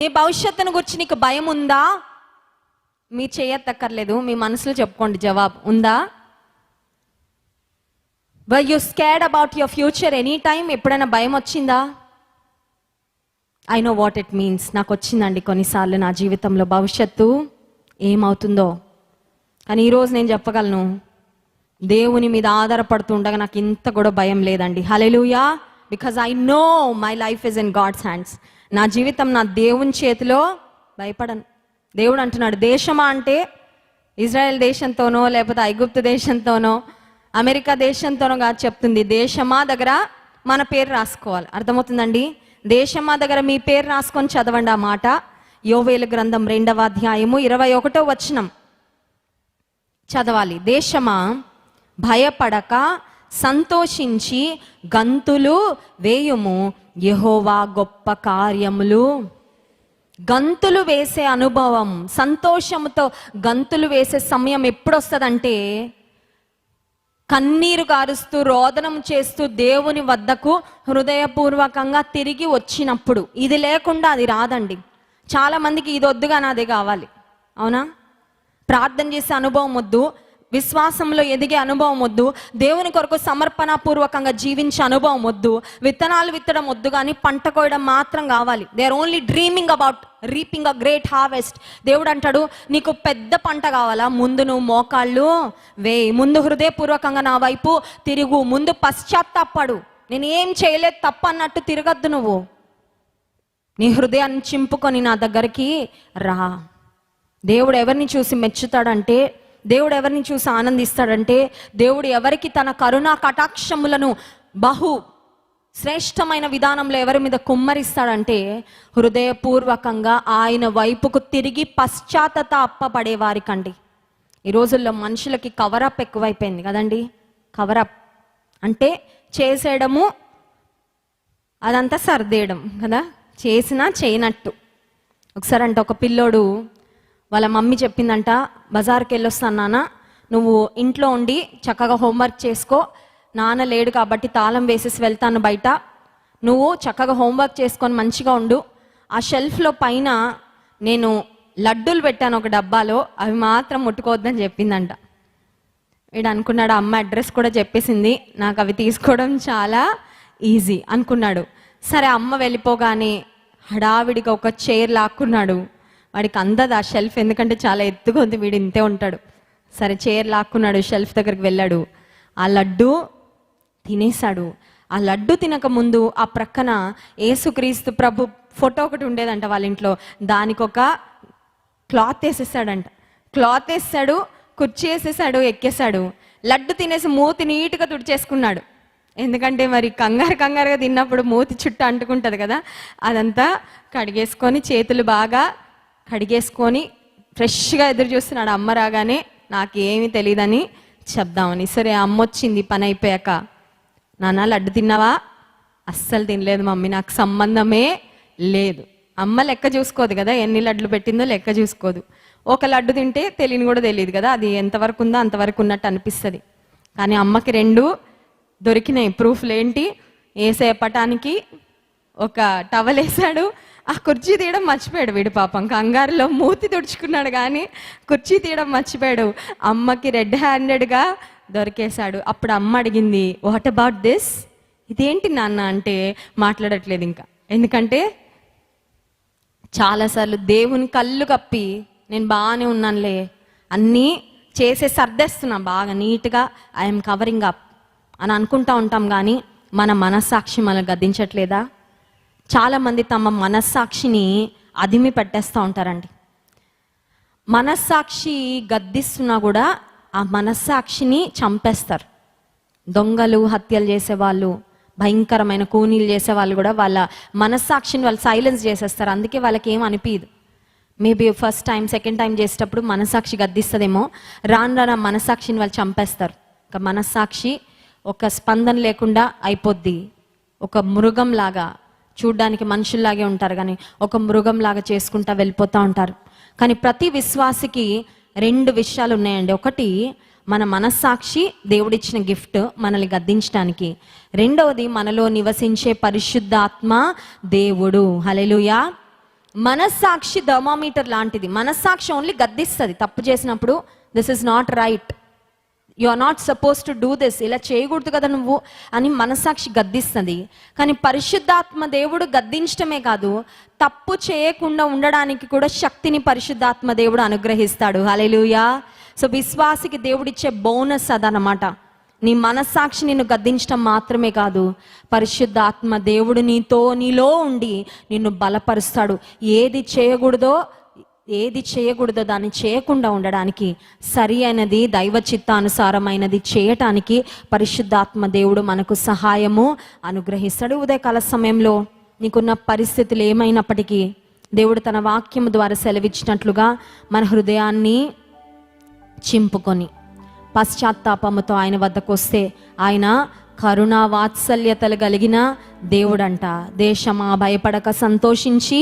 నీ భవిష్యత్తును గురించి నీకు భయం ఉందా? మీ చేయత్తక్కర్లేదు, మీ మనసులో చెప్పుకోండి జవాబు. ఉందా? Were you scared about your future any time? ఎప్పుడైనా భయం వచ్చిందా? I know what it means. నాకు వచ్చిందండి కొన్నిసార్లు నా జీవితంలో, భవిష్యత్తు ఏమవుతుందో. కానీ ఈరోజు నేను చెప్పగలను, దేవుని మీద ఆధారపడుతూ ఉండగా నాకు ఇంత కూడా భయం లేదండి. Hallelujah. Because I know my life is in God's hands. నా జీవితం నా దేవుని చేతిలో. భయపడను. దేవుడు అంటున్నాడు, దేశమా అంటే ఇజ్రాయెల్ దేశంతోనో లేకపోతే ఐగుప్తు దేశంతోనో అమెరికా దేశంతోనో కాదు చెప్తుంది. దేశమా దగ్గర మన పేరు రాసుకోవాలి. అర్థమవుతుందండి? దేశమా దగ్గర మీ పేరు రాసుకొని చదవండి ఆ మాట. యోవేలు గ్రంథం 2వ అధ్యాయము 21వ వచనం చదవాలి. దేశమా, భయపడక సంతోషించి గంతులు వేయుము, యెహోవా గొప్ప కార్యములు. గంతులు వేసే అనుభవం, సంతోషంతో గంతులు వేసే సమయం ఎప్పుడు వస్తుందంటే, కన్నీరు కారుస్తూ రోదనం చేస్తూ దేవుని వద్దకు హృదయపూర్వకంగా తిరిగి వచ్చినప్పుడు. ఇది లేకుండా అది రాదండి. చాలా మందికి ఇది వద్దుగా నాదే కావాలి. అవునా? ప్రార్థన చేసే అనుభవం వద్దు, విశ్వాసంలో ఎదిగే అనుభవం వద్దు, దేవుని కొరకు సమర్పణపూర్వకంగా జీవించే అనుభవం వద్దు, విత్తనాలు విత్తడం వద్దు, కానీ పంట కోయడం మాత్రం కావాలి. They are only dreaming about reaping a great harvest. దేవుడు అంటాడు, నీకు పెద్ద పంట కావాలా? ముందు నువ్వు మోకాళ్ళు వేయి, ముందు హృదయపూర్వకంగా నా వైపు తిరుగు, ముందు పశ్చాత్తాపడు. నేను ఏం చేయలేదు తప్ప అన్నట్టు తిరగద్దు. నువ్వు నీ హృదయాన్ని చింపుకొని నా దగ్గరికి రా. దేవుడు ఎవరిని చూసి మెచ్చుతాడంటే, దేవుడు ఎవరిని చూసి ఆనందిస్తాడంటే, దేవుడు ఎవరికి తన కరుణా కటాక్షములను బహు శ్రేష్టమైన విధానంలో ఎవరి మీద కుమ్మరిస్తాడంటే, హృదయపూర్వకంగా ఆయన వైపుకు తిరిగి పశ్చాత్తాపపడే వారికండి. ఈ రోజుల్లో మనుషులకి కవరప్ ఎక్కువైపోయింది కదండి. కవరప్ అంటే చేసేయడము, అదంతా సర్దేయడం కదా, చేసినా చేయనట్టు. ఒకసారి అంటే ఒక పిల్లోడు వాళ్ళ మమ్మీ చెప్పిందంట, బజార్కి వెళ్ళొస్తాను నాన్న, నువ్వు ఇంట్లో ఉండి చక్కగా హోంవర్క్ చేసుకో, నాన్న లేడు కాబట్టి తాళం వేసేసి వెళ్తాను బయట, నువ్వు చక్కగా హోంవర్క్ చేసుకొని మంచిగా ఉండు, ఆ షెల్ఫ్లో పైన నేను లడ్డూలు పెట్టాను ఒక డబ్బాలో, అవి మాత్రం ముట్టుకోవద్దని చెప్పిందంట. వీడు అనుకున్నాడు, అమ్మ అడ్రస్ కూడా చెప్పేసింది, నాకు అవి తీసుకోవడం చాలా ఈజీ అనుకున్నాడు. సరే, అమ్మ వెళ్ళిపోగానే హడావిడిగా ఒక చైర్ లాక్కున్నాడు. వాడికి అందదు ఆ షెల్ఫ్, ఎందుకంటే చాలా ఎత్తుగా ఉంది, వీడు ఇంతే ఉంటాడు. సరే, చైర్ లాక్కున్నాడు, షెల్ఫ్ దగ్గరికి వెళ్ళాడు, ఆ లడ్డు తినేశాడు. ఆ లడ్డు తినక ముందు ఆ ప్రక్కన యేసుక్రీస్తు ప్రభు ఫోటో ఒకటి ఉండేదంట వాళ్ళ ఇంట్లో, దానికి ఒక క్లాత్ వేసేసాడంట. క్లాత్ వేసాడు, కుర్చీ వేసేసాడు, ఎక్కేశాడు. లడ్డు తినేసి మూతి నీట్గా తుడిచేసుకున్నాడు. ఎందుకంటే మరి కంగారుగా తిన్నప్పుడు మూతి చుట్టూ అంటుకుంటుంది కదా, అదంతా కడిగేసుకొని చేతులు బాగా కడిగేసుకొని ఫ్రెష్గా ఎదురు చూస్తున్నాడు అమ్మ రాగానే, నాకేమీ తెలియదని చెప్దామని. సరే, అమ్మ వచ్చింది పని అయిపోయాక, నాన్న లడ్డు తిన్నావా? అస్సలు తినలేదు మమ్మీ, నాకు సంబంధమే లేదు. అమ్మ లెక్క చూసుకోదు కదా, ఎన్ని లడ్లు పెట్టిందో లెక్క చూసుకోదు. ఒక లడ్డు తింటే తెలియని కూడా తెలియదు కదా, అది ఎంతవరకు ఉందో అంతవరకు ఉన్నట్టు అనిపిస్తుంది. కానీ అమ్మకి 2 దొరికినాయి. ప్రూఫ్లు ఏంటి? యేసయ్య పటానికి ఒక టవల్ వేసాడు, ఆ కుర్చీ తీయడం మర్చిపోయాడు వీడు. పాపం కంగారులో మూతి తుడుచుకున్నాడు కానీ కుర్చీ తీయడం మర్చిపోయాడు. అమ్మకి రెడ్ హ్యాండెడ్గా దొరికేశాడు. అప్పుడు అమ్మ అడిగింది, వాట్ అబౌట్ దిస్? ఇదేంటి నాన్న అంటే మాట్లాడట్లేదు ఇంకా. ఎందుకంటే చాలాసార్లు దేవుని కళ్ళు కప్పి, నేను బాగానే ఉన్నానులే, అన్నీ చేసే సర్దేస్తున్నా బాగా నీట్గా, ఐఎమ్ కవరింగ్ అప్ అని అనుకుంటా ఉంటాం. కానీ మన మనస్సాక్షి మనల్ని గద్దించట్లేదా? చాలామంది తమ మనస్సాక్షిని అదిమి పెట్టేస్తూ ఉంటారండి. మనస్సాక్షి గద్దిస్తున్నా కూడా ఆ మనస్సాక్షిని చంపేస్తారు. దొంగలు, హత్యలు చేసేవాళ్ళు, భయంకరమైన కూనీలు చేసేవాళ్ళు కూడా వాళ్ళ మనస్సాక్షిని వాళ్ళు సైలెన్స్ చేసేస్తారు. అందుకే వాళ్ళకి ఏం అనిపించదు. Maybe first time, second time చేసేటప్పుడు మనస్సాక్షి గద్దిస్తుందేమో, రాను మనస్సాక్షిని వాళ్ళు చంపేస్తారు. ఒక మనస్సాక్షి ఒక స్పందన లేకుండా అయిపోద్ది. ఒక మృగంలాగా, చూడ్డానికి మనుషుల్లాగే ఉంటారు కానీ ఒక మృగంలాగా చేసుకుంటా వెళ్ళిపోతూ ఉంటారు. కానీ ప్రతి విశ్వాసికి 2 విషయాలు ఉన్నాయండి. ఒకటి, మన మనస్సాక్షి దేవుడిచ్చిన గిఫ్ట్ మనల్ని గద్దించడానికి. రెండవది, మనలో నివసించే పరిశుద్ధాత్మ దేవుడు. హల్లెలూయా. మనస్సాక్షి థర్మామీటర్ లాంటిది. మనస్సాక్షి ఓన్లీ గద్దిస్తుంది తప్పు చేసినప్పుడు. This is not right, you are not suppose to do this, ఇలా చేయకూడదు కదా నువ్వు అని మనస్సాక్షి గద్దిస్తుంది. కానీ పరిశుద్ధాత్మ దేవుడు గద్దించటమే కాదు, తప్పు చేయకుండా ఉండడానికి కూడా శక్తిని పరిశుద్ధాత్మ దేవుడు అనుగ్రహిస్తాడు. హల్లెలూయా. సో విశ్వాసికి దేవుడిచ్చే బోనస్ అదనమాట. నీ మనస్సాక్షి నిన్ను గద్దించడం మాత్రమే కాదు, పరిశుద్ధాత్మ దేవుడు నీలో ఉండి నిన్ను బలపరుస్తాడు. ఏది చేయకూడదో దాన్ని చేయకుండా ఉండడానికి, సరి అయినది దైవ చిత్తానుసారమైనది చేయటానికి పరిశుద్ధాత్మ దేవుడు మనకు సహాయము అనుగ్రహిస్తాడు. ఉదయకాల సమయంలో నీకున్న పరిస్థితులు ఏమైనప్పటికీ దేవుడు తన వాక్యము ద్వారా సెలవిచ్చినట్లుగా మన హృదయాన్ని చింపుకొని పశ్చాత్తాపముతో ఆయన వద్దకు వస్తే ఆయన కరుణా వాత్సల్యతలు కలిగిన దేవుడంట. దేశమా భయపడక సంతోషించి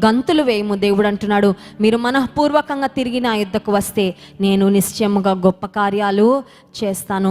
గంతులు వేయము, దేవుడు అంటున్నాడు. మీరు మనఃపూర్వకంగా తిరిగి నా యుద్ధకు వస్తే నేను నిశ్చయముగా గొప్ప కార్యాలు చేస్తాను.